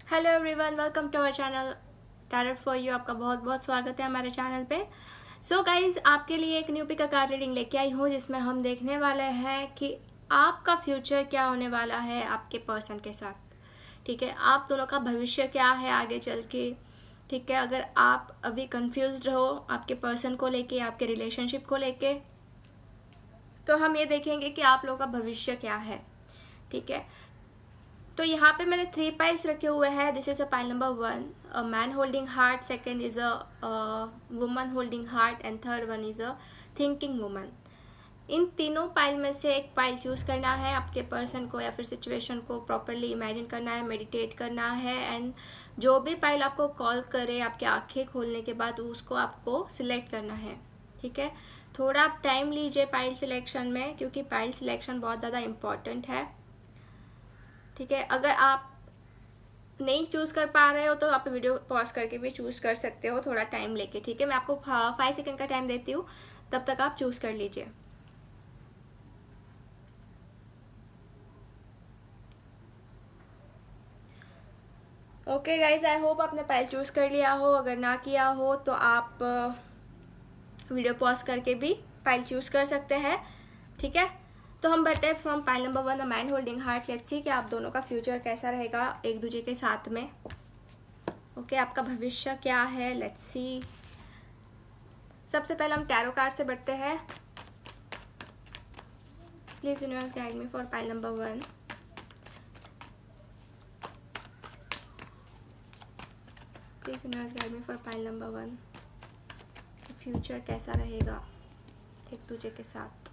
Hello everyone, welcome to our channel tarot for you. आपका बहुत बहुत स्वागत है हमारे चैनल पे। सो गाइज, आपके लिए एक न्यू पिक कार्ड रीडिंग लेके आई हूँ जिसमें हम देखने वाले हैं कि आपका फ्यूचर क्या होने वाला है आपके पर्सन के साथ। ठीक है, आप दोनों का भविष्य क्या है आगे चल के। ठीक है, अगर आप अभी कंफ्यूज्ड हो आपके पर्सन को लेके, आपके रिलेशनशिप को लेके, तो हम ये देखेंगे कि आप लोगों का भविष्य क्या है। ठीक है, तो यहाँ पे मैंने 3 पाइल्स रखे हुए हैं। This is a pile number 1, a man holding heart, second is a woman holding heart and third one is a thinking woman. इन तीनों पाइल में से एक पाइल चूज करना है आपके पर्सन को या फिर सिचुएशन को प्रॉपरली इमेजिन करना है, मेडिटेट करना है, एंड जो भी पाइल आपको कॉल करे आपकी आंखें खोलने के बाद उसको आपको सिलेक्ट करना है। ठीक है, थोड़ा आप टाइम लीजिए पाइल सिलेक्शन में, क्योंकि पाइल सिलेक्शन बहुत ज़्यादा इम्पॉर्टेंट है। ठीक है, अगर आप नहीं चूज कर पा रहे हो तो आप वीडियो पॉज करके भी चूज कर सकते हो थोड़ा टाइम लेके। ठीक है, मैं आपको 5 सेकंड का टाइम देती हूँ, तब तक आप चूज कर लीजिए। ओके गाइज, आई होप आपने पाइल चूज कर लिया हो। अगर ना किया हो तो आप वीडियो पॉज करके भी पाइल चूज कर सकते हैं। ठीक है, तो हम बढ़ते हैं from pile number 1, the man holding heart. Let's see कि आप दोनों का फ्यूचर कैसा रहेगा एक दूसरे के साथ में। ओके, आपका भविष्य क्या है, लेट्स सी। सबसे पहले हम टैरो कार्ड से बढ़ते हैं। Please universe guide me for pile number 1। Please universe guide me for pile number 1। Future कैसा रहेगा एक दूसरे के साथ।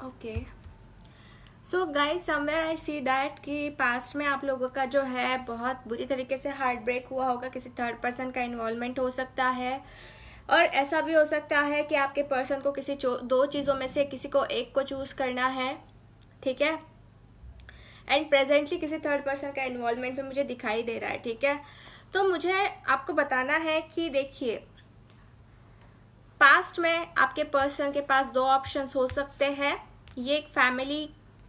Okay, so guys, somewhere I see that कि पास्ट में आप लोगों का जो है बहुत बुरी तरीके से हार्ट ब्रेक हुआ होगा। किसी थर्ड पर्सन का इन्वॉल्वमेंट हो सकता है, और ऐसा भी हो सकता है कि आपके पर्सन को किसी 2 चीज़ों में से किसी को एक को चूज करना है। ठीक है, एंड प्रेजेंटली किसी थर्ड पर्सन का इन्वॉल्वमेंट में मुझे दिखाई दे रहा है। ठीक है, तो मुझे आपको बताना है कि देखिए, पास्ट में आपके पर्सन के पास 2 ऑप्शंस हो सकते हैं। ये एक फैमिली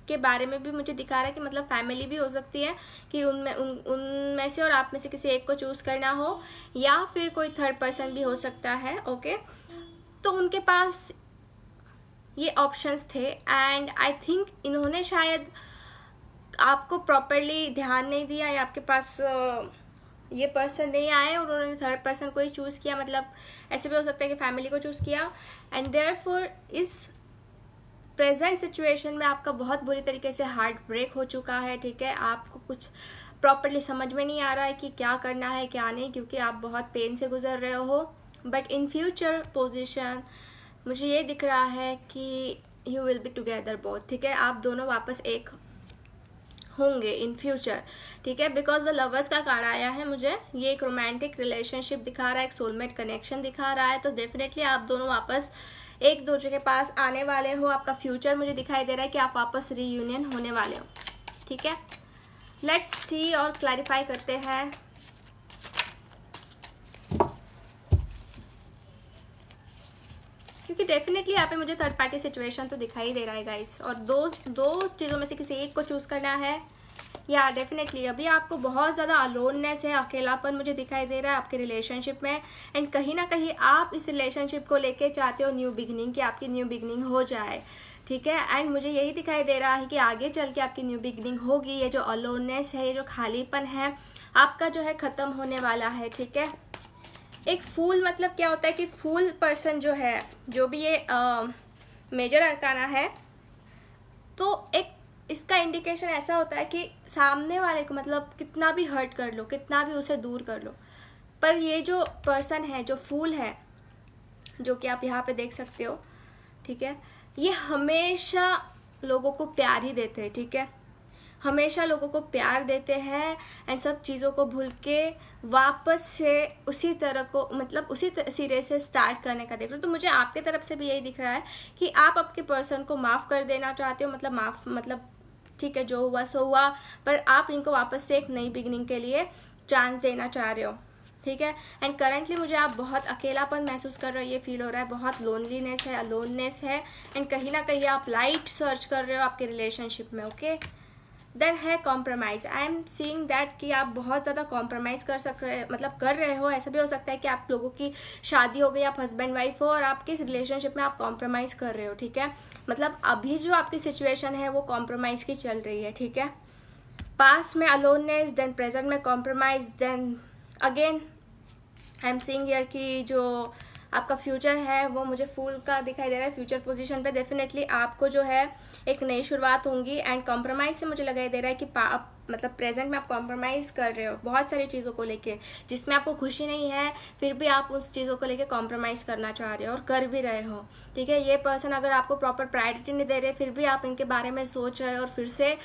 के बारे में भी मुझे दिखा रहा है कि मतलब फैमिली भी हो सकती है कि उनमें से और आप में से किसी एक को चूज करना हो, या फिर कोई थर्ड पर्सन भी हो सकता है। ओके, तो उनके पास ये ऑप्शंस थे, एंड आई थिंक इन्होंने शायद आपको प्रॉपरली ध्यान नहीं दिया, या आपके पास ये पर्सन नहीं आए और उन्होंने थर्ड पर्सन को ही चूज किया। मतलब ऐसे भी हो सकता है कि फैमिली को चूज किया, एंड देयरफॉर इस प्रेजेंट सिचुएशन में आपका बहुत बुरी तरीके से हार्ट ब्रेक हो चुका है। ठीक है, आपको कुछ प्रॉपरली समझ में नहीं आ रहा है कि क्या करना है क्या नहीं, क्योंकि आप बहुत पेन से गुजर रहे हो। बट इन फ्यूचर पोजिशन मुझे ये दिख रहा है कि you will be together both. ठीक है, आप दोनों वापस एक होंगे इन फ्यूचर। ठीक है, बिकॉज द लवर्स का कार्ड आया है मुझे। ये एक रोमांटिक रिलेशनशिप दिखा रहा है, एक सोलमेट कनेक्शन दिखा रहा है। तो डेफिनेटली आप दोनों वापस एक दूसरे के पास आने वाले हो। आपका फ्यूचर मुझे दिखाई दे रहा है कि आप वापस रीयूनियन होने वाले हो। ठीक है, लेट्स सी और क्लैरिफाई करते हैं। क्योंकि डेफिनेटली यहाँ पे मुझे थर्ड पार्टी सिचुएशन तो दिखाई दे रहा है गाइस, और दो चीज़ों में से किसी एक को चूज करना है। या डेफिनेटली अभी आपको बहुत ज़्यादा अलोननेस है, अकेलापन मुझे दिखाई दे रहा है आपके रिलेशनशिप में, एंड कहीं ना कहीं आप इस रिलेशनशिप को लेके चाहते हो न्यू बिगनिंग, कि आपकी न्यू बिगनिंग हो जाए। ठीक है, एंड मुझे यही दिखाई दे रहा है कि आगे चल के आपकी न्यू बिगनिंग होगी। ये जो अलोननेस है, ये जो खालीपन है आपका जो है ख़त्म होने वाला है। ठीक है, एक फूल मतलब क्या होता है कि फूल पर्सन जो है, जो भी ये मेजर अरकाना है, तो एक इसका इंडिकेशन ऐसा होता है कि सामने वाले को मतलब कितना भी हर्ट कर लो, कितना भी उसे दूर कर लो, पर ये जो पर्सन है, जो फूल है, जो कि आप यहाँ पे देख सकते हो, ठीक है, ये हमेशा लोगों को प्यार ही देते हैं। ठीक है, हमेशा लोगों को प्यार देते हैं, एंड सब चीज़ों को भूल के वापस से उसी तरह को मतलब उसी सिरे से स्टार्ट करने का देख रहे हो। तो मुझे आपके तरफ से भी यही दिख रहा है कि आप आपके पर्सन को माफ़ कर देना चाहते हो। मतलब माफ़ मतलब ठीक है, जो हुआ सो हुआ, पर आप इनको वापस से एक नई बिगनिंग के लिए चांस देना चाह रहे हो। ठीक है। एंड करंटली मुझे आप बहुत अकेलापन महसूस कर रहे हो, ये फील हो रहा है, बहुत लोनलीनेस है, अलोननेस है, एंड कहीं ना कहीं आप लाइट सर्च कर रहे हो आपके रिलेशनशिप में। ओके, देन है compromise. I am seeing that कि आप बहुत ज़्यादा कॉम्प्रोमाइज़ कर रहे हो। ऐसा भी हो सकता है कि आप लोगों की शादी हो गई, आप हस्बैंड वाइफ हो और आपके रिलेशनशिप में आप कॉम्प्रोमाइज़ कर रहे हो, ठीक है। मतलब अभी जो आपकी सिचुएशन है वो कॉम्प्रोमाइज़ की चल रही है, ठीक है। पास्ट में अलोननेस, देन प्रेजेंट में compromise, then again I am seeing here कि जो आपका फ्यूचर है वो मुझे फूल का दिखाई दे रहा है। फ्यूचर पोजीशन पे डेफिनेटली आपको जो है एक नई शुरुआत होंगी। एंड कॉम्प्रोमाइज़ से मुझे लगाई दे रहा है कि मतलब प्रेजेंट में आप कॉम्प्रोमाइज़ कर रहे हो बहुत सारी चीज़ों को लेके, जिसमें आपको खुशी नहीं है, फिर भी आप उस चीज़ों को लेके कॉम्प्रोमाइज़ करना चाह रहे हो और कर भी रहे हो, ठीक है। ये पर्सन अगर आपको प्रॉपर प्रायोरिटी नहीं दे रहे, फिर भी आप इनके बारे में सोच रहे हो और फिर से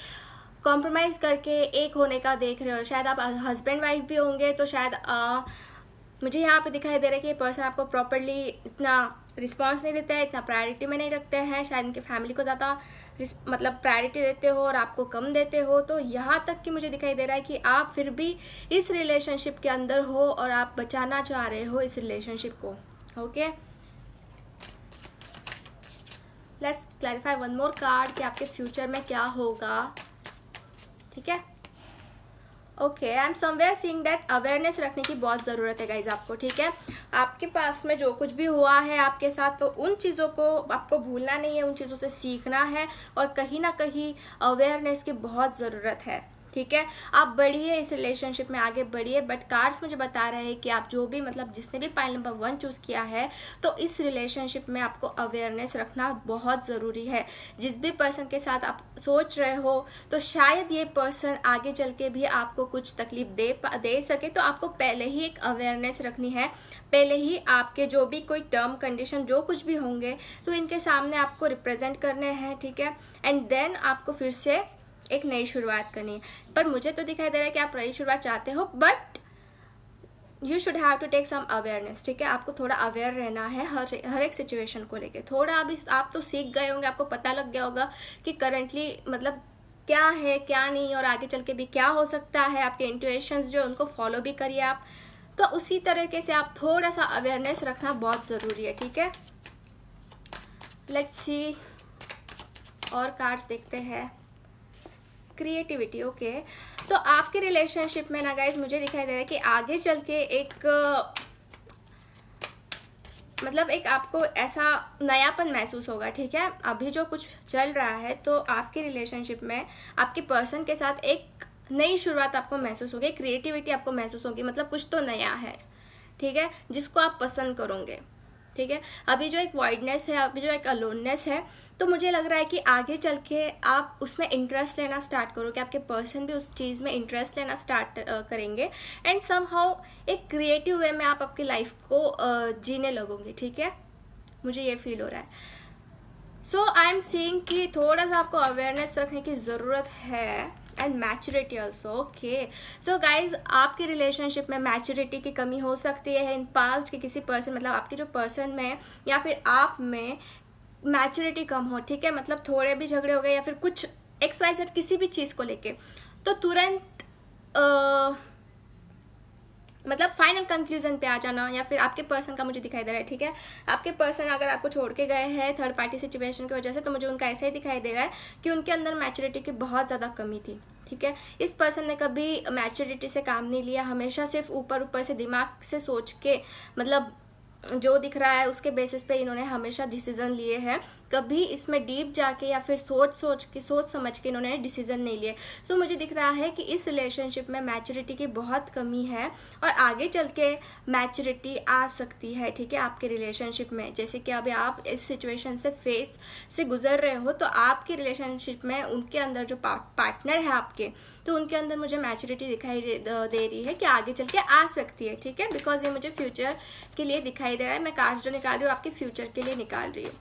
कॉम्प्रोमाइज़ करके एक होने का देख रहे हो। शायद आप हस्बैंड वाइफ भी होंगे, तो शायद मुझे यहाँ पे दिखाई दे रहा है कि ये पर्सन आपको प्रॉपरली इतना रिस्पॉन्स नहीं देता है, इतना प्रायोरिटी में नहीं रखते हैं। शायद इनके फैमिली को ज़्यादा मतलब प्रायोरिटी देते हो और आपको कम देते हो। तो यहाँ तक कि मुझे दिखाई दे रहा है कि आप फिर भी इस रिलेशनशिप के अंदर हो और आप बचाना चाह रहे हो इस रिलेशनशिप को। Okay, let's clarify one more card कि आपके फ्यूचर में क्या होगा, ठीक है। Okay, I am somewhere seeing that awareness रखने की बहुत ज़रूरत है गाइज आपको, ठीक है। आपके पास में जो कुछ भी हुआ है आपके साथ, तो उन चीज़ों को आपको भूलना नहीं है, उन चीज़ों से सीखना है और कहीं ना कहीं अवेयरनेस की बहुत ज़रूरत है, ठीक है। आप बढ़िए, इस रिलेशनशिप में आगे बढ़िए, बट कार्ड्स मुझे बता रहे हैं कि आप जो भी मतलब जिसने भी पाइल नंबर 1 चूज़ किया है, तो इस रिलेशनशिप में आपको अवेयरनेस रखना बहुत ज़रूरी है। जिस भी पर्सन के साथ आप सोच रहे हो, तो शायद ये पर्सन आगे चल के भी आपको कुछ तकलीफ दे सके, तो आपको पहले ही एक अवेयरनेस रखनी है। पहले ही आपके जो भी कोई टर्म कंडीशन जो कुछ भी होंगे, तो इनके सामने आपको रिप्रेजेंट करने हैं, ठीक है। एंड देन आपको फिर से एक नई शुरुआत करनी है। पर मुझे तो दिखाई दे रहा है कि आप नई शुरुआत चाहते हो, but you should have to take some awareness, ठीक है। आपको थोड़ा अवेयर रहना है हर एक सिचुएशन को लेके। थोड़ा अभी आप तो सीख गए होंगे, आपको पता लग गया होगा कि करंटली मतलब क्या है क्या नहीं, और आगे चल के भी क्या हो सकता है। आपके इंट्यूशंस जो उनको फॉलो भी करिए आप। तो उसी तरीके से आप थोड़ा सा अवेयरनेस रखना बहुत ज़रूरी है, ठीक है। लेट्स सी और कार्ड्स देखते हैं। Creativity, okay. तो आपके रिलेशनशिप में ना गाइज मुझे दिखाई दे रहा है कि आगे चल के एक मतलब एक आपको ऐसा नयापन महसूस होगा, ठीक है। अभी जो कुछ चल रहा है, तो आपके रिलेशनशिप में आपके पर्सन के साथ एक नई शुरुआत आपको महसूस होगी, क्रिएटिविटी आपको महसूस होगी, मतलब कुछ तो नया है, ठीक है, जिसको आप पसंद करोगे, ठीक है। अभी जो एक वॉइडनेस है, अभी जो एक अलोननेस है, तो मुझे लग रहा है कि आगे चल के आप उसमें इंटरेस्ट लेना स्टार्ट करोगे, आपके पर्सन भी उस चीज़ में इंटरेस्ट लेना स्टार्ट करेंगे। एंड समहाउ एक क्रिएटिव वे में आप आपकी लाइफ को जीने लगोगे, ठीक है। मुझे ये फील हो रहा है। सो आई एम सीइंग कि थोड़ा सा आपको अवेयरनेस रखने की ज़रूरत है, and maturity also, okay. So guys, आपके रिलेशनशिप में मैच्योरिटी की कमी हो सकती है इन पास्ट के किसी पर्सन, मतलब आपके जो पर्सन में या फिर आप में मैच्योरिटी कम हो, ठीक है। मतलब थोड़े भी झगड़े हो गए या फिर कुछ XYZ किसी भी चीज़ को लेके, तो तुरंत मतलब फाइनल कंक्लूजन पे आ जाना, या फिर आपके पर्सन का मुझे दिखाई दे रहा है, ठीक है। आपके पर्सन अगर आपको छोड़ के गए हैं थर्ड पार्टी सिचुएशन की वजह से, तो मुझे उनका ऐसा ही दिखाई दे रहा है कि उनके अंदर मैच्योरिटी की बहुत ज़्यादा कमी थी, ठीक है। इस पर्सन ने कभी मैच्योरिटी से काम नहीं लिया, हमेशा सिर्फ ऊपर ऊपर से दिमाग से सोच के, मतलब जो दिख रहा है उसके बेसिस पे इन्होंने हमेशा डिसीजन लिए हैं। कभी इसमें डीप जाके या फिर सोच समझ के इन्होंने डिसीजन नहीं लिए। सो मुझे दिख रहा है कि इस रिलेशनशिप में मैच्योरिटी की बहुत कमी है और आगे चल के मैच्योरिटी आ सकती है, ठीक है, आपके रिलेशनशिप में। जैसे कि अभी आप इस सिचुएशन से गुजर रहे हो, तो आपके रिलेशनशिप में उनके अंदर जो पार्टनर है आपके, तो उनके अंदर मुझे मैच्योरिटी दिखाई दे रही है कि आगे चल के आ सकती है, ठीक है। बिकॉज ये मुझे फ्यूचर के लिए दिखाई दे रहा है। मैं कार्ड्स जो निकाल रही हूँ आपके फ्यूचर के लिए निकाल रही हूँ।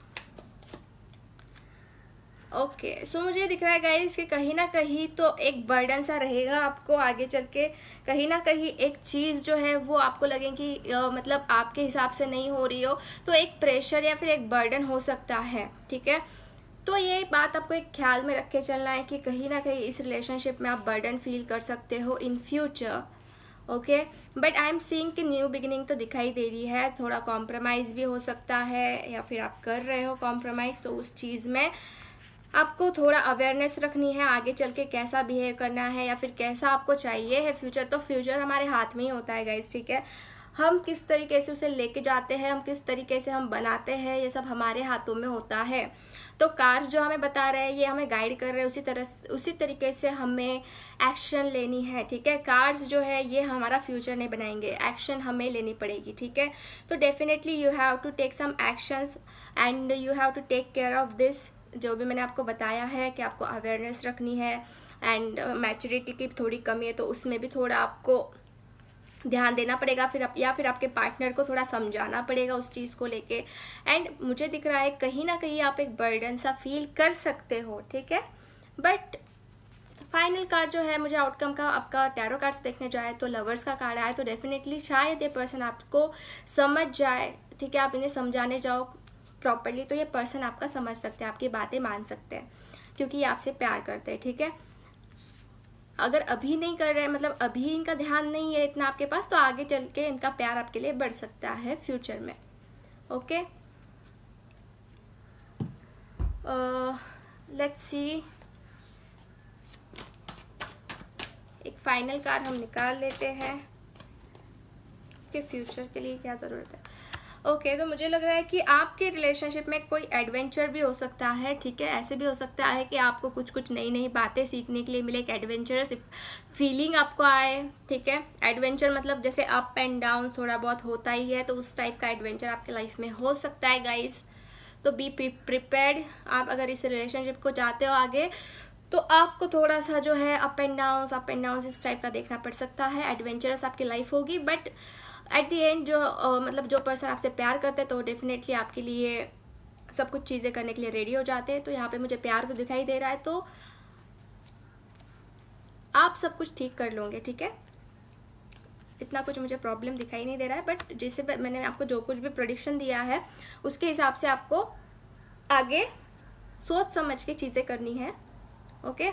ओके, सो मुझे दिख रहा है गाइस कि कहीं ना कहीं तो एक बर्डन सा रहेगा आपको आगे चल के। कहीं ना कहीं एक चीज़ जो है वो आपको लगे कि मतलब आपके हिसाब से नहीं हो रही हो, तो एक प्रेशर या फिर एक बर्डन हो सकता है, ठीक है। तो ये बात आपको एक ख्याल में रख के चलना है कि कहीं ना कहीं इस रिलेशनशिप में आप बर्डन फील कर सकते हो in future, okay. But I am seeing कि न्यू बिगिनिंग तो दिखाई दे रही है, थोड़ा कॉम्प्रोमाइज़ भी हो सकता है या फिर आप कर रहे हो कॉम्प्रोमाइज़, तो उस चीज़ में आपको थोड़ा अवेयरनेस रखनी है आगे चल के कैसा बिहेव करना है या फिर कैसा आपको चाहिए है फ्यूचर। तो फ्यूचर हमारे हाथ में ही होता है गाइस, ठीक है। हम किस तरीके से उसे लेके जाते हैं, हम किस तरीके से हम बनाते हैं, ये सब हमारे हाथों में होता है। तो कार्स जो हमें बता रहे हैं, ये हमें गाइड कर रहे हैं, उसी तरीके से हमें एक्शन लेनी है, ठीक है। कार्स जो है ये हमारा फ्यूचर नहीं बनाएंगे, एक्शन हमें लेनी पड़ेगी, ठीक है। तो definitely you have to take some actions and you have to take care of this. जो भी मैंने आपको बताया है कि आपको अवेयरनेस रखनी है एंड मैच्योरिटी की थोड़ी कमी है, तो उसमें भी थोड़ा आपको ध्यान देना पड़ेगा, या फिर आपके पार्टनर को थोड़ा समझाना पड़ेगा उस चीज़ को लेके। एंड मुझे दिख रहा है कहीं ना कहीं आप एक बर्डन सा फील कर सकते हो, ठीक है। बट फाइनल कार्ड जो है मुझे आउटकम का आपका टैरो कार्ड्स देखने जाए तो लवर्स का कार्ड आया, तो डेफिनेटली शायद ये पर्सन आपको समझ जाए, ठीक है। आप इन्हें समझाने जाओ प्रॉपरली तो ये पर्सन आपका समझ सकते हैं, आपकी बातें मान सकते हैं, क्योंकि ये आपसे प्यार करते हैं, ठीक है। अगर अभी नहीं कर रहे हैं, मतलब अभी इनका ध्यान नहीं है इतना आपके पास, तो आगे चल के इनका प्यार आपके लिए बढ़ सकता है फ्यूचर में, ओके। लेट्स सी, एक फाइनल कार्ड हम निकाल लेते हैं कि फ्यूचर के लिए क्या ज़रूरत है। ओके, तो मुझे लग रहा है कि आपके रिलेशनशिप में कोई एडवेंचर भी हो सकता है, ठीक है। ऐसे भी हो सकता है कि आपको कुछ कुछ नई नई बातें सीखने के लिए मिले, एक एडवेंचरस फीलिंग आपको आए, ठीक है। एडवेंचर मतलब जैसे अप एंड डाउन थोड़ा बहुत होता ही है, तो उस टाइप का एडवेंचर आपके लाइफ में हो सकता है गाइस। तो बी प्रिपेयर्ड। आप अगर इस रिलेशनशिप को चाहते हो आगे, तो आपको थोड़ा सा जो है अप एंड डाउन इस टाइप का देखना पड़ सकता है। एडवेंचरस आपकी लाइफ होगी, बट एट दी एंड जो मतलब जो पर्सन आपसे प्यार करते हैं तो डेफिनेटली आपके लिए सब कुछ चीज़ें करने के लिए रेडी हो जाते हैं। तो यहाँ पे मुझे प्यार तो दिखाई दे रहा है, तो आप सब कुछ ठीक कर लोगे, ठीक है। इतना कुछ मुझे प्रॉब्लम दिखाई नहीं दे रहा है, बट जैसे मैंने आपको जो कुछ भी प्रेडिक्शन दिया है उसके हिसाब से आपको आगे सोच समझ के चीज़ें करनी है, ओके।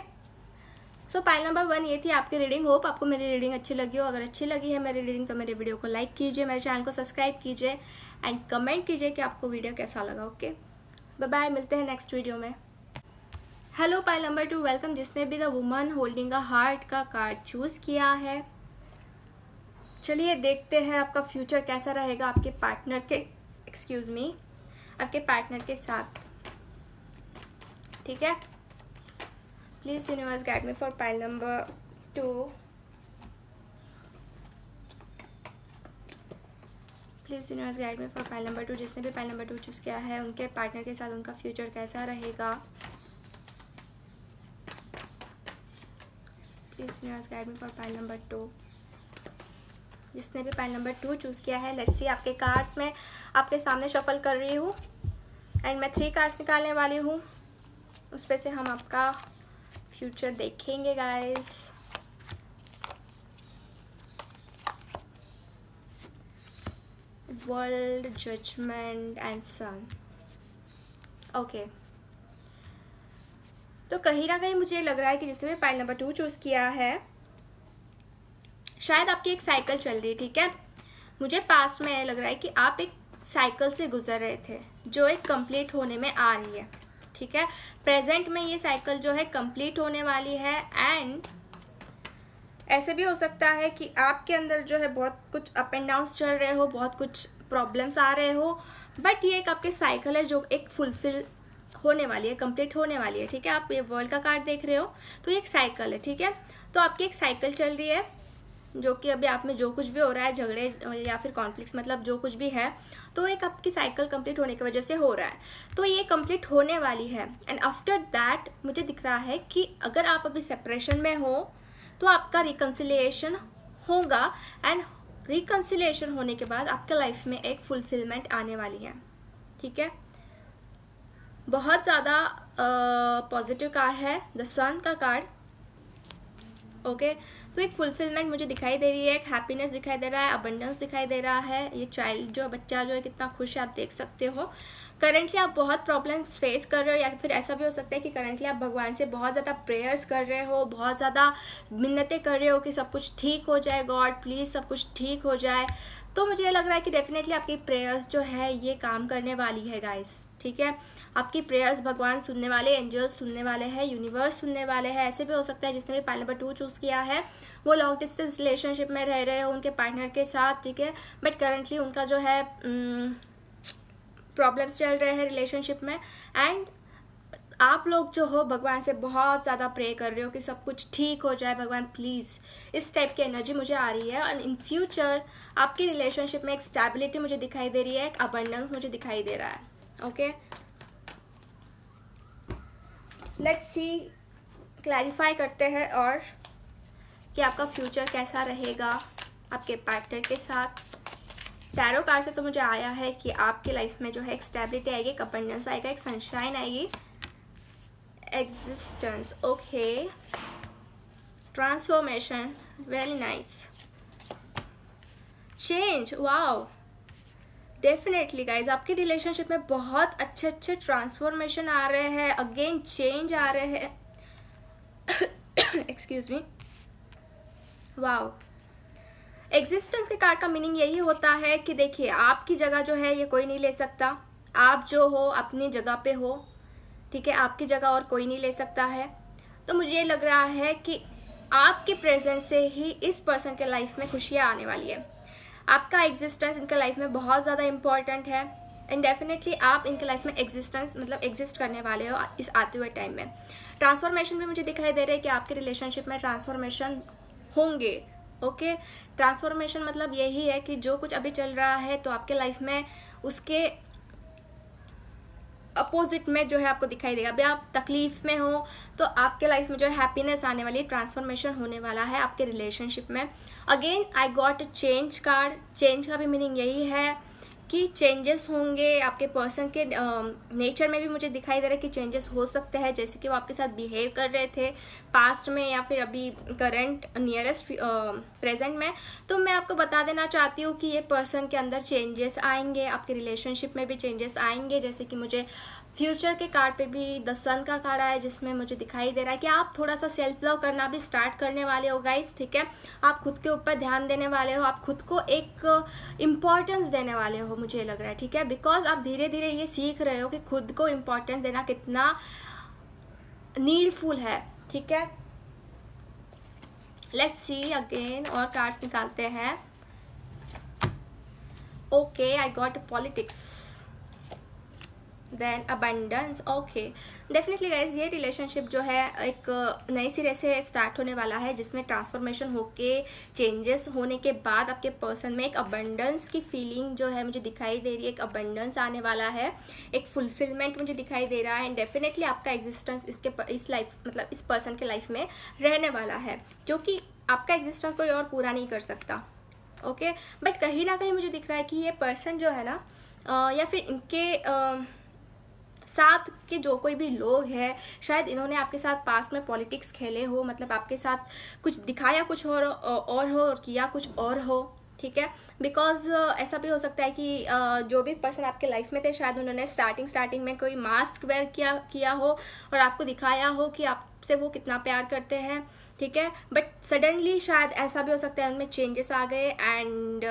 सो पाइल नंबर 1 ये थी आपकी रीडिंग। होप आपको मेरी रीडिंग अच्छी लगी हो। अगर अच्छी लगी है मेरी रीडिंग तो मेरे वीडियो को लाइक कीजिए, मेरे चैनल को सब्सक्राइब कीजिए एंड कमेंट कीजिए कि आपको वीडियो कैसा लगा, ओके। बाय बाय, मिलते हैं नेक्स्ट वीडियो में। Hello pile number 2, welcome. जिसने भी the woman holding a heart का कार्ड चूज किया है, चलिए देखते हैं आपका फ्यूचर कैसा रहेगा आपके पार्टनर के आपके पार्टनर के साथ, ठीक है। Please universe guide me for pile number 2। Please universe guide me for pile number 2। जिसने भी पाइल नंबर 2 चूज किया है उनके पार्टनर के साथ उनका फ्यूचर कैसा रहेगा। Please universe guide me for pile number 2। जिसने भी पाइल नंबर 2 चूज किया है, लेट्स सी। आपके कार्ड्स में आपके सामने शफल कर रही हूँ एंड मैं 3 कार्ड्स निकालने वाली हूँ, उस पे से हम आपका फ्यूचर देखेंगे guys. World, judgment and sun, okay. तो कहीं ना कहीं मुझे लग रहा है कि जिसने भी पाइल नंबर 2 चूज किया है, शायद आपकी एक साइकिल चल रही है, ठीक है। मुझे पास्ट में लग रहा है कि आप एक साइकिल से गुजर रहे थे जो एक कंप्लीट होने में आ रही है, ठीक है। प्रेजेंट में ये साइकिल जो है कंप्लीट होने वाली है एंड ऐसे भी हो सकता है कि आपके अंदर जो है बहुत कुछ अप एंड डाउन चल रहे हो, बहुत कुछ प्रॉब्लम्स आ रहे हो, बट ये एक आपके साइकिल है जो एक फुलफिल होने वाली है, कंप्लीट होने वाली है, ठीक है। आप ये वर्ल्ड का कार्ड देख रहे हो तो ये एक साइकिल है, ठीक है। तो आपकी एक साइकिल चल रही है जो कि अभी आप में जो कुछ भी हो रहा है, झगड़े या फिर कॉन्फ्लिक्ट्स, मतलब जो कुछ भी है, तो एक आपकी साइकिल कंप्लीट होने की वजह से हो रहा है। तो ये कंप्लीट होने वाली है एंड आफ्टर दैट मुझे दिख रहा है कि अगर आप अभी सेपरेशन में हो तो आपका रिकन्सिलिएशन होगा एंड रिकन्सिलिएशन होने के बाद आपके लाइफ में एक फुलफिलमेंट आने वाली है, ठीक है। बहुत ज़्यादा पॉजिटिव कार्ड है द सन का कार्ड, ओके। तो एक फुलफिलमेंट मुझे दिखाई दे रही है, एक हैप्पीनेस दिखाई दे रहा है, अबंडेंस दिखाई दे रहा है। ये चाइल्ड जो बच्चा जो है कितना खुश है आप देख सकते हो। करंटली आप बहुत प्रॉब्लम्स फेस कर रहे हो, या फिर ऐसा भी हो सकता है कि करंटली आप भगवान से बहुत ज़्यादा प्रेयर्स कर रहे हो, बहुत ज़्यादा मिन्नतें कर रहे हो कि सब कुछ ठीक हो जाए, गॉड प्लीज़ सब कुछ ठीक हो जाए। तो मुझे लग रहा है कि डेफिनेटली आपकी प्रेयर्स जो है ये काम करने वाली है गाइस, ठीक है। आपकी प्रेयर्स भगवान सुनने वाले, एंजल्स सुनने वाले हैं, यूनिवर्स सुनने वाले हैं। ऐसे भी हो सकता है जिसने भी पाइल नंबर 2 चूज़ किया है वो लॉन्ग डिस्टेंस रिलेशनशिप में रह रहे हो उनके पार्टनर के साथ, ठीक है। बट करंटली उनका जो है प्रॉब्लम्स चल रहे हैं रिलेशनशिप में, एंड आप लोग जो हो भगवान से बहुत ज़्यादा प्रे कर रहे हो कि सब कुछ ठीक हो जाए, भगवान प्लीज़। इस टाइप की एनर्जी मुझे आ रही है। और इन फ्यूचर आपकी रिलेशनशिप में एक स्टेबिलिटी मुझे दिखाई दे रही है, एक अबंडेंस मुझे दिखाई दे रहा है। ओके, लेट्स सी, क्लैरिफाई करते हैं और कि आपका फ्यूचर कैसा रहेगा आपके पार्टनर के साथ। टैरो कार्ड से तो मुझे आया है कि आपकी लाइफ में जो है एक स्टेबिलिटी आएगी, एक अबंडेंस आएगा, एक सनशाइन आएगी, existence, okay, transformation, very nice, change, wow, definitely guys आपके रिलेशनशिप में बहुत अच्छे अच्छे ट्रांसफॉर्मेशन आ रहे हैं, अगेन चेंज आ रहे हैं। Excuse me, wow. एग्जिस्टेंस के कार्ड का मीनिंग यही होता है कि देखिए आपकी जगह जो है ये कोई नहीं ले सकता, आप जो हो अपनी जगह पे हो, ठीक है, आपकी जगह और कोई नहीं ले सकता है। तो मुझे लग रहा है कि आपके प्रेजेंस से ही इस पर्सन के लाइफ में खुशियाँ आने वाली है। आपका एग्जिस्टेंस इनके लाइफ में बहुत ज़्यादा इंपॉर्टेंट है, एंड डेफिनेटली आप इनके लाइफ में एग्जिस्टेंस मतलब एग्जिस्ट करने वाले हो इस आते हुए टाइम में। ट्रांसफॉर्मेशन भी मुझे दिखाई दे रहा है कि आपके रिलेशनशिप में ट्रांसफॉर्मेशन होंगे। ओके, ट्रांसफॉर्मेशन मतलब यही है कि जो कुछ अभी चल रहा है तो आपके लाइफ में उसके अपोजिट में जो है आपको दिखाई देगा। अभी आप तकलीफ में हो तो आपके लाइफ में जो है हैप्पीनेस आने वाली, ट्रांसफॉर्मेशन होने वाला है आपके रिलेशनशिप में। Again I got a change card. Change का भी मीनिंग यही है कि चेंजेस होंगे आपके पर्सन के नेचर में भी मुझे दिखाई दे रहा है कि चेंजेस हो सकते हैं, जैसे कि वो आपके साथ बिहेव कर रहे थे पास्ट में या फिर अभी करंट नियरेस्ट प्रेजेंट में। तो मैं आपको बता देना चाहती हूँ कि ये पर्सन के अंदर चेंजेस आएंगे, आपके रिलेशनशिप में भी चेंजेस आएंगे। जैसे कि मुझे फ्यूचर के कार्ड पे भी द सन का कार्ड आया, जिसमें मुझे दिखाई दे रहा है कि आप थोड़ा सा सेल्फ लव करना भी स्टार्ट करने वाले हो गाइस, ठीक है। आप खुद के ऊपर ध्यान देने वाले हो, आप खुद को एक इम्पॉर्टेंस देने वाले हो, मुझे लग रहा है, ठीक है। बिकॉज आप धीरे धीरे ये सीख रहे हो कि खुद को इम्पॉर्टेंस देना कितना नीडफुल है, ठीक है। लेट्स सी अगेन और कार्ड्स निकालते हैं। Okay, I got politics, then abundance. Okay, definitely guys ये रिलेशनशिप जो है एक नए सिरे से स्टार्ट होने वाला है, जिसमें ट्रांसफॉर्मेशन होके चेंजेस होने के बाद आपके पर्सन में एक अबंडेंस की फीलिंग जो है मुझे दिखाई दे रही है। एक अबंडेंस आने वाला है, एक फुलफिलमेंट मुझे दिखाई दे रहा है, एंड डेफिनेटली आपका एग्जिस्टेंस इस लाइफ मतलब इस पर्सन के लाइफ में रहने वाला है, जो कि आपका एग्जिस्टेंस कोई और पूरा नहीं कर सकता। ओके, बट कहीं ना कहीं मुझे दिख रहा है कि ये पर्सन जो है ना या फिर इनके साथ के जो कोई भी लोग हैं, शायद इन्होंने आपके साथ पास्ट में पॉलिटिक्स खेले हो, मतलब आपके साथ कुछ दिखाया कुछ और हो और किया कुछ और हो, ठीक है। बिकॉज ऐसा भी हो सकता है कि जो भी पर्सन आपके लाइफ में थे, शायद उन्होंने स्टार्टिंग में कोई मास्क वेयर किया हो और आपको दिखाया हो कि आपसे वो कितना प्यार करते हैं, ठीक है। बट सडनली शायद ऐसा भी हो सकता है उनमें चेंजेस आ गए, एंड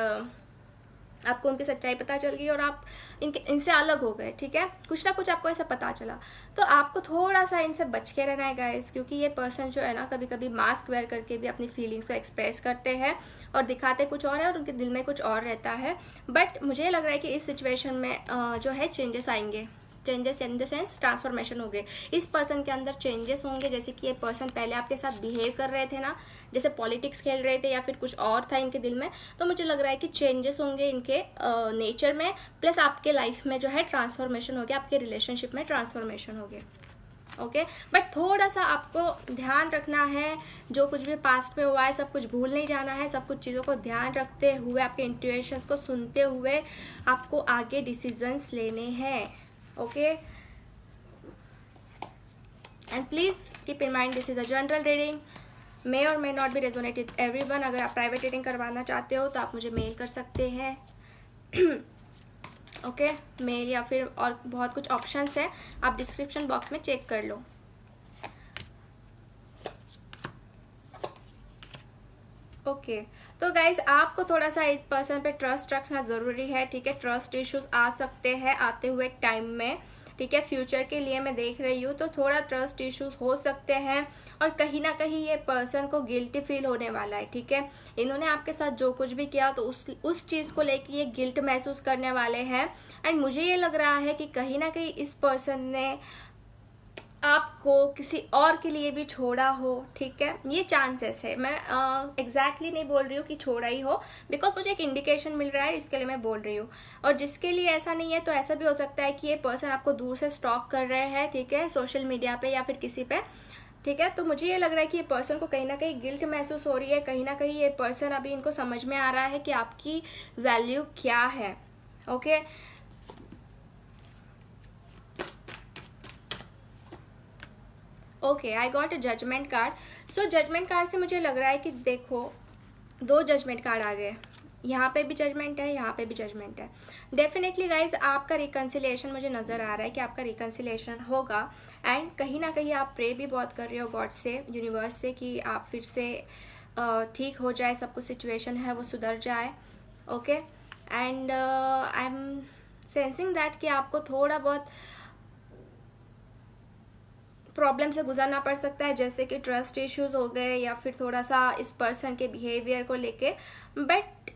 आपको उनकी सच्चाई पता चल गई और आप इनसे अलग हो गए, ठीक है। कुछ ना कुछ आपको ऐसा पता चला, तो आपको थोड़ा सा इनसे बच के रहना है गाइस, क्योंकि ये पर्सन जो है ना कभी कभी मास्क वेयर करके भी अपनी फीलिंग्स को एक्सप्रेस करते हैं और दिखाते कुछ और है और उनके दिल में कुछ और रहता है। बट मुझे लग रहा है कि इस सिचुएशन में जो है चेंजेस आएंगे, changes in the sense transformation हो गए, इस पर्सन के अंदर चेंजेस होंगे। जैसे कि ये पर्सन पहले आपके साथ बिहेव कर रहे थे ना, जैसे पॉलिटिक्स खेल रहे थे या फिर कुछ और था इनके दिल में, तो मुझे लग रहा है कि चेंजेस होंगे इनके नेचर में, प्लस आपके लाइफ में जो है ट्रांसफॉर्मेशन हो गया, आपके रिलेशनशिप में ट्रांसफॉर्मेशन हो गया। ओके, बट थोड़ा सा आपको ध्यान रखना है, जो कुछ भी पास्ट में हुआ है सब कुछ भूल नहीं जाना है, सब कुछ चीज़ों को ध्यान रखते हुए, आपके इंट्यूशंस को सुनते हुए आपको आगे डिसीजंस लेने हैं। Okay, and please keep in mind this is a general reading, मे और may not be resonate with everyone. अगर आप प्राइवेट रीडिंग करवाना चाहते हो तो आप मुझे मेल कर सकते हैं। ओके, मेल या फिर और बहुत कुछ ऑप्शंस है, आप डिस्क्रिप्शन बॉक्स में चेक कर लो। ओके तो गाइज आपको थोड़ा सा इस पर्सन पे ट्रस्ट रखना ज़रूरी है, ठीक है। ट्रस्ट इश्यूज आ सकते हैं आते हुए टाइम में, ठीक है। फ्यूचर के लिए मैं देख रही हूँ तो थोड़ा ट्रस्ट इश्यूज हो सकते हैं, और कहीं ना कहीं ये पर्सन को गिल्टी फील होने वाला है, ठीक है। इन्होंने आपके साथ जो कुछ भी किया तो उस चीज़ को लेके ये गिल्ट महसूस करने वाले हैं। एंड मुझे ये लग रहा है कि कहीं ना कहीं इस पर्सन ने आपको किसी और के लिए भी छोड़ा हो, ठीक है। ये चांसेस है, मैं एग्जैक्टली नहीं बोल रही हूँ कि छोड़ा ही हो, बिकॉज मुझे एक इंडिकेशन मिल रहा है, इसके लिए मैं बोल रही हूँ। और जिसके लिए ऐसा नहीं है तो ऐसा भी हो सकता है कि ये पर्सन आपको दूर से स्टॉक कर रहे हैं, ठीक है, सोशल मीडिया पे या फिर किसी पे, ठीक है। तो मुझे ये लग रहा है कि ये पर्सन को कहीं ना कहीं गिल्ट महसूस हो रही है, कहीं ना कहीं ये पर्सन अभी इनको समझ में आ रहा है कि आपकी वैल्यू क्या है। Okay okay, I got a judgment card. So judgment card से मुझे लग रहा है कि देखो 2 जजमेंट कार्ड आ गए, यहाँ पे भी जजमेंट है, यहाँ पे भी जजमेंट है। डेफिनेटली गाइज आपका रिकन्सिलिएशन मुझे नज़र आ रहा है कि आपका रिकन्सिलिएशन होगा। एंड कहीं ना कहीं आप प्रे भी बहुत कर रहे हो गॉड से, यूनिवर्स से, कि आप फिर से ठीक हो जाए, सब कुछ सिचुएशन है वो सुधर जाए। Okay and I am sensing that कि आपको थोड़ा बहुत प्रॉब्लम से गुजरना पड़ सकता है, जैसे कि ट्रस्ट इश्यूज हो गए या फिर थोड़ा सा इस पर्सन के बिहेवियर को लेके। बट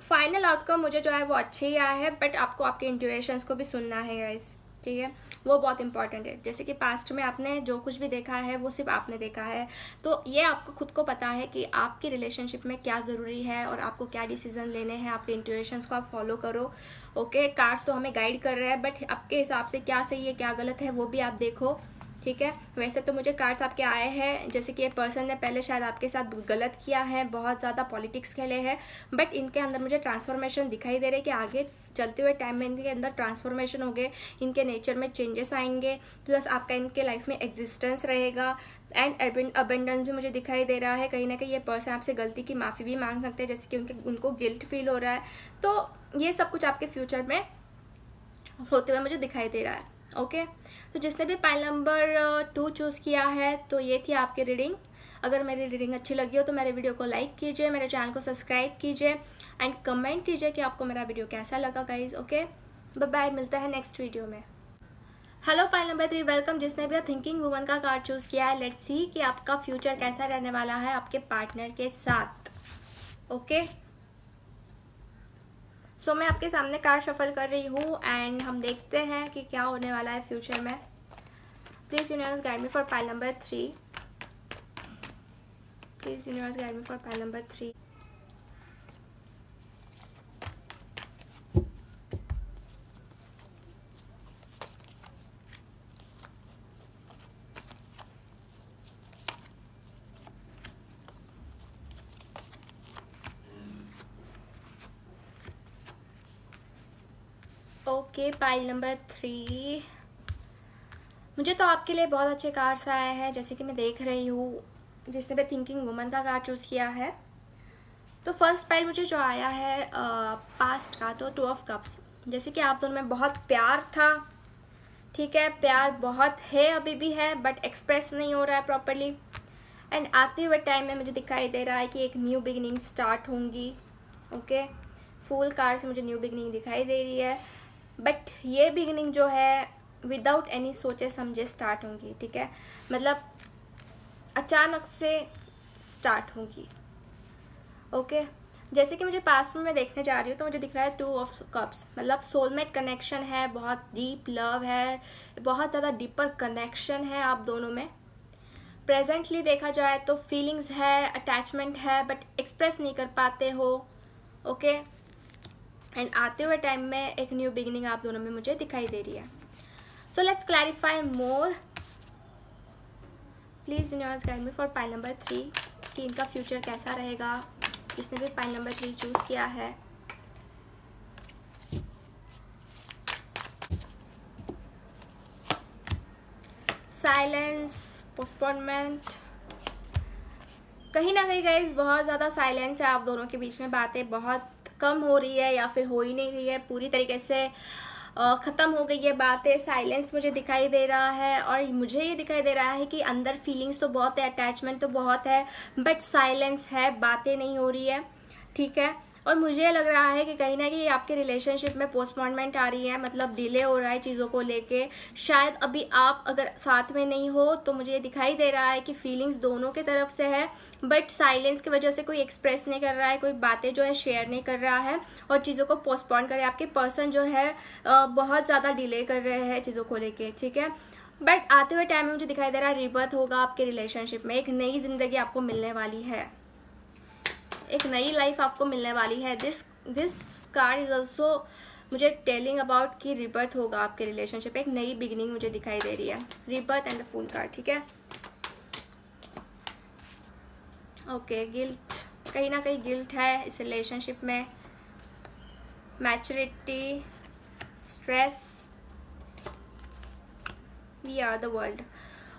फाइनल आउटकम मुझे जो है वो अच्छे ही आया है। बट आपको आपके इंट्यूशंस को भी सुनना है गाइस, ठीक है, वो बहुत इंपॉर्टेंट है। जैसे कि पास्ट में आपने जो कुछ भी देखा है वो सिर्फ आपने देखा है, तो ये आपको खुद को पता है कि आपकी रिलेशनशिप में क्या ज़रूरी है और आपको क्या डिसीजन लेने हैं। आपके इंट्यूशंस को आप फॉलो करो। ओके कार्ड्स तो हमें गाइड कर रहे हैं, बट आपके हिसाब से क्या सही है क्या गलत है वो भी आप देखो, ठीक है। वैसे तो मुझे कार्ड्स आपके आए हैं, जैसे कि ये पर्सन ने पहले शायद आपके साथ गलत किया है, बहुत ज़्यादा पॉलिटिक्स खेले हैं, बट इनके अंदर मुझे ट्रांसफॉर्मेशन दिखाई दे रही है कि आगे चलते हुए टाइम में इनके अंदर ट्रांसफॉर्मेशन हो गए, इनके नेचर में चेंजेस आएंगे, प्लस आपका इनके लाइफ में एग्जिस्टेंस रहेगा। एंड अबेंडेंस भी मुझे दिखाई दे रहा है। कहीं ना कहीं ये पर्सन आपसे गलती की माफ़ी भी मांग सकते हैं, जैसे कि उनको गिल्ट फील हो रहा है। तो ये सब कुछ आपके फ्यूचर में होते हुए मुझे दिखाई दे रहा है। ओके तो जिसने भी पाइल नंबर 2 चूज़ किया है तो ये थी आपकी रीडिंग। अगर मेरी रीडिंग अच्छी लगी हो तो मेरे वीडियो को लाइक कीजिए, मेरे चैनल को सब्सक्राइब कीजिए एंड कमेंट कीजिए कि आपको मेरा वीडियो कैसा लगा गाइज। ओके बाय बाय, मिलता है नेक्स्ट वीडियो में। Hello pile number 3, welcome. जिसने भी थिंकिंग वुमन का कार्ड चूज़ किया है, लेट्स सी कि आपका फ्यूचर कैसा रहने वाला है आपके पार्टनर के साथ। ओके सो मैं आपके सामने कार्ड शफल कर रही हूँ एंड हम देखते हैं कि क्या होने वाला है फ्यूचर में। Please universe guide me for pile number 3। Please universe guide me for pile number 3। Okay pile number 3, मुझे तो आपके लिए बहुत अच्छे कार्ड्स आए हैं, जैसे कि मैं देख रही हूँ। जिसने भी थिंकिंग वुमन का कार्ड चूज़ किया है तो फर्स्ट पाइल मुझे जो आया है पास्ट का, तो 2 ऑफ कप्स। जैसे कि आप दोनों में बहुत प्यार था, ठीक है, प्यार बहुत है, अभी भी है, बट एक्सप्रेस नहीं हो रहा है प्रॉपरली। एंड आते हुए टाइम में मुझे दिखाई दे रहा है कि एक न्यू बिगिनिंग स्टार्ट होंगी। ओके फुल कार्ड से मुझे न्यू बिगिनिंग दिखाई दे रही है, बट ये बिगिनिंग जो है विदाउट एनी सोचे समझे स्टार्ट होंगी, ठीक है, मतलब अचानक से स्टार्ट होंगी। ओके जैसे कि मुझे पास्ट में मैं देखने जा रही हूँ तो मुझे दिख रहा है 2 ऑफ कप्स, मतलब सोलमेट कनेक्शन है, बहुत डीप लव है, बहुत ज़्यादा डीपर कनेक्शन है आप दोनों में। प्रेजेंटली देखा जाए तो फीलिंग्स है, अटैचमेंट है, बट एक्सप्रेस नहीं कर पाते हो। ओके एंड आते हुए टाइम में एक न्यू बिगिनिंग आप दोनों में मुझे दिखाई दे रही है। So let's clarify more. Please universe guide me for pile number 3 कि इनका फ्यूचर कैसा रहेगा, जिसने भी पाइल नंबर 3 चूज किया है। साइलेंस, पोस्टपोनमेंट, कहीं ना कहीं गाइस बहुत ज़्यादा साइलेंस है आप दोनों के बीच में, बातें बहुत कम हो रही है या फिर हो ही नहीं रही है, पूरी तरीके से ख़त्म हो गई है बातें। साइलेंस मुझे दिखाई दे रहा है और मुझे ये दिखाई दे रहा है कि अंदर फीलिंग्स तो बहुत है, अटैचमेंट तो बहुत है, बट साइलेंस है, बातें नहीं हो रही है, ठीक है। और मुझे लग रहा है कि कहीं ना कहीं आपके रिलेशनशिप में पोस्टपोनमेंट आ रही है, मतलब डिले हो रहा है चीज़ों को लेके। शायद अभी आप अगर साथ में नहीं हो तो मुझे ये दिखाई दे रहा है कि फीलिंग्स दोनों के तरफ से है, बट साइलेंस की वजह से कोई एक्सप्रेस नहीं कर रहा है, कोई बातें जो है शेयर नहीं कर रहा है और चीज़ों को पोस्टपोन कर रहा है। आपके पर्सन जो है बहुत ज़्यादा डिले कर रहे हैं चीज़ों को लेके, ठीक है। बट आते हुए टाइम में मुझे दिखाई दे रहा है रिबर्थ होगा आपके रिलेशनशिप में, एक नई जिंदगी आपको मिलने वाली है, एक नई लाइफ आपको मिलने वाली है। दिस कार्ड इज ऑल्सो मुझे टेलिंग अबाउट कि रिबर्थ होगा आपके रिलेशनशिप, एक नई बिगिनिंग मुझे दिखाई दे रही है। Rebirth and the fool card, ठीक है। ओके, गिल्ट, कहीं ना कहीं गिल्ट है इस रिलेशनशिप में। Maturity, stress, we are the world.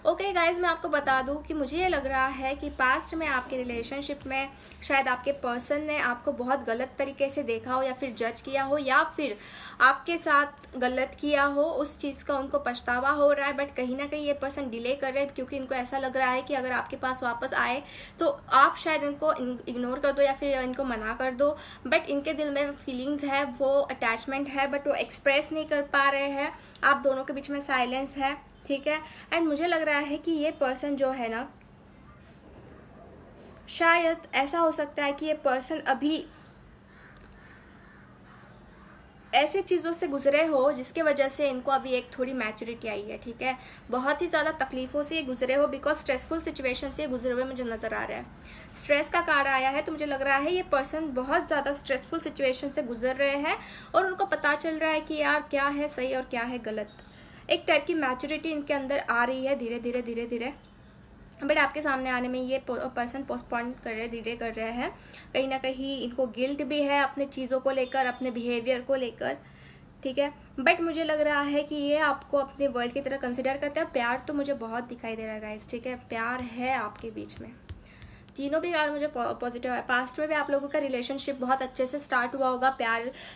Okay guys, मैं आपको बता दूं कि मुझे ये लग रहा है कि पास्ट में आपके रिलेशनशिप में शायद आपके पर्सन ने आपको बहुत गलत तरीके से देखा हो या फिर जज किया हो या फिर आपके साथ गलत किया हो, उस चीज़ का उनको पछतावा हो रहा है। बट कहीं ना कहीं ये पर्सन डिले कर रहे हैं क्योंकि इनको ऐसा लग रहा है कि अगर आपके पास वापस आए तो आप शायद इनको इग्नोर कर दो या फिर इनको मना कर दो। बट इनके दिल में फीलिंग्स है, वो अटैचमेंट है, बट वो एक्सप्रेस नहीं कर पा रहे हैं। आप दोनों के बीच में साइलेंस है, ठीक है। एंड मुझे लग रहा है कि ये पर्सन जो है ना, शायद ऐसा हो सकता है कि ये पर्सन अभी ऐसे चीज़ों से गुजरे हो जिसके वजह से इनको अभी एक थोड़ी मैच्योरिटी आई है, ठीक है। बहुत ही ज़्यादा तकलीफ़ों से ये गुजरे हो, बिकॉज स्ट्रेसफुल सिचुएशन से ये गुजरे हुए मुझे नज़र आ रहा है। स्ट्रेस का कार्ड आया है तो मुझे लग रहा है ये पर्सन बहुत ज़्यादा स्ट्रेसफुल सिचुएशन से गुजर रहे हैं और उनको पता चल रहा है कि यार क्या है सही और क्या है गलत। एक टाइप की मैच्योरिटी इनके अंदर आ रही है धीरे धीरे धीरे धीरे, बट आपके सामने आने में ये पर्सन पोस्टपोन कर रहे, डिले कर रहे हैं। कहीं ना कहीं इनको गिल्ट भी है अपने चीज़ों को लेकर, अपने बिहेवियर को लेकर, ठीक है। बट मुझे लग रहा है कि ये आपको अपने वर्ल्ड की तरह कंसिडर करते हैं। प्यार तो मुझे बहुत दिखाई दे रहा है गाइस, ठीक है। प्यार है आपके बीच में, तीनों भी कार्ड मुझे पॉजिटिव है। पास्ट में भी आप लोगों का रिलेशनशिप बहुत अच्छे से स्टार्ट हुआ होगा,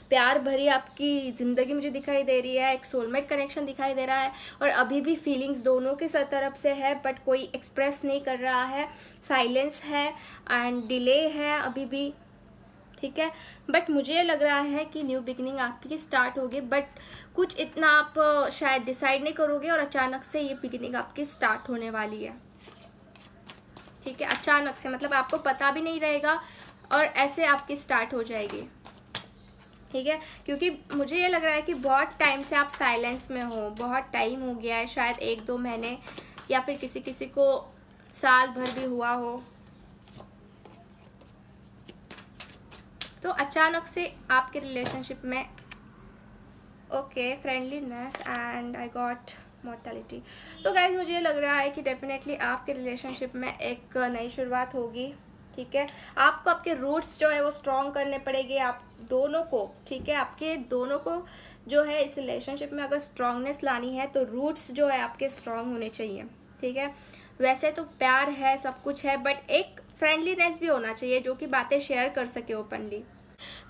प्यार भरी आपकी ज़िंदगी मुझे दिखाई दे रही है, एक सोलमेट कनेक्शन दिखाई दे रहा है और अभी भी फीलिंग्स दोनों के तरफ से है, बट कोई एक्सप्रेस नहीं कर रहा है, साइलेंस है एंड डिले है अभी भी, ठीक है। बट मुझे लग रहा है कि न्यू बिगिनिंग आपकी स्टार्ट होगी, बट कुछ इतना आप शायद डिसाइड नहीं करोगे और अचानक से ये बिगिनिंग आपकी स्टार्ट होने वाली है, ठीक है। अचानक से मतलब आपको पता भी नहीं रहेगा और ऐसे आपकी स्टार्ट हो जाएगी, ठीक है। क्योंकि मुझे ये लग रहा है कि बहुत टाइम से आप साइलेंस में हो, बहुत टाइम हो गया है, शायद 1-2 महीने या फिर किसी किसी को साल भर भी हुआ हो। तो अचानक से आपके रिलेशनशिप में okay friendliness and I got mortality. तो गाइज मुझे लग रहा है कि डेफिनेटली आपके रिलेशनशिप में एक नई शुरुआत होगी, ठीक है। आपको आपके रूट्स जो है वो स्ट्रॉन्ग करने पड़ेंगे आप दोनों को, ठीक है। आपके दोनों को जो है इस रिलेशनशिप में अगर स्ट्रॉन्गनेस लानी है तो रूट्स जो है आपके स्ट्रॉन्ग होने चाहिए, ठीक है। वैसे तो प्यार है, सब कुछ है, बट एक फ्रेंडलीनेस भी होना चाहिए जो कि बातें शेयर कर सके ओपनली।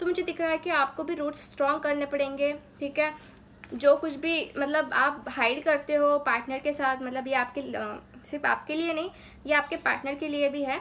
तो मुझे दिख रहा है कि आपको भी रूट्स स्ट्रॉन्ग करने पड़ेंगे, ठीक है। जो कुछ भी मतलब आप हाइड करते हो पार्टनर के साथ, मतलब ये आपके सिर्फ आपके लिए नहीं, ये आपके पार्टनर के लिए भी है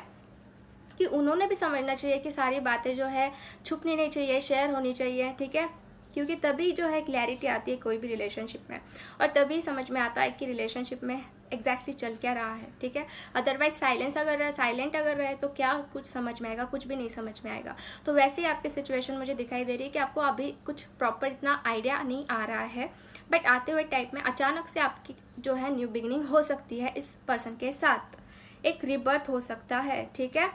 कि उन्होंने भी समझना चाहिए कि सारी बातें जो है छुपनी नहीं चाहिए, शेयर होनी चाहिए, ठीक है। क्योंकि तभी जो है क्लैरिटी आती है कोई भी रिलेशनशिप में और तभी समझ में आता है कि रिलेशनशिप में एग्जैक्टली चल क्या रहा है, ठीक है। अदरवाइज साइलेंट अगर रहे तो क्या कुछ समझ में आएगा, कुछ भी नहीं समझ में आएगा। तो वैसे ही आपकी सिचुएशन मुझे दिखाई दे रही है कि आपको अभी कुछ प्रॉपर इतना आइडिया नहीं आ रहा है, बट आते हुए टाइप में अचानक से आपकी जो है न्यू बिगिनिंग हो सकती है इस पर्सन के साथ, एक रिबर्थ हो सकता है, ठीक है।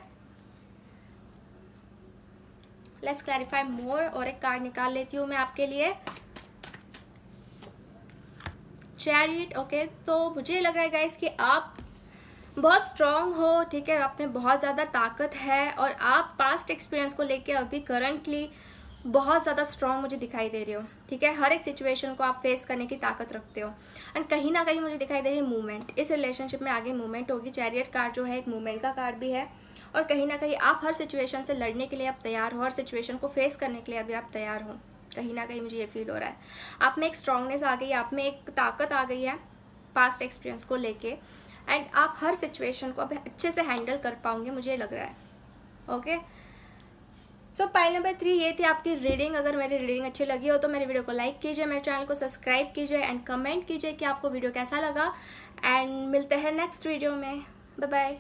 लेट्स क्लैरिफाई मोर और एक कार्ड निकाल लेती हूँ मैं आपके लिए, चैरियट। ओके, तो मुझे लग रहा है गाइस कि आप बहुत स्ट्रांग हो, ठीक है। आप में बहुत ज़्यादा ताकत है और आप पास्ट एक्सपीरियंस को लेके अभी करंटली बहुत ज़्यादा स्ट्रॉन्ग मुझे दिखाई दे रही हो, ठीक है। हर एक सिचुएशन को आप फेस करने की ताकत रखते हो। एंड कहीं ना कहीं मुझे दिखाई दे रही है मूवमेंट, इस रिलेशनशिप में आगे मूवमेंट होगी। चैरियट कार्ड जो है एक मूवमेंट का कार्ड भी है, और कहीं ना कहीं आप हर सिचुएशन से लड़ने के लिए आप तैयार हो, हर सिचुएशन को फेस करने के लिए अभी आप तैयार हो। कहीं ना कहीं मुझे ये फील हो रहा है, आप में एक स्ट्रांगनेस आ गई है, आप में एक ताकत आ गई है पास्ट एक्सपीरियंस को लेके, एंड आप हर सिचुएशन को अब अच्छे से हैंडल कर पाओगे, मुझे लग रहा है। ओके, तो पाइल नंबर 3 ये थी आपकी रीडिंग। अगर मेरी रीडिंग अच्छी लगी हो तो मेरे वीडियो को लाइक कीजिए, मेरे चैनल को सब्सक्राइब कीजिए एंड कमेंट कीजिए कि आपको वीडियो कैसा लगा। एंड मिलते हैं नेक्स्ट वीडियो में। Bye bye.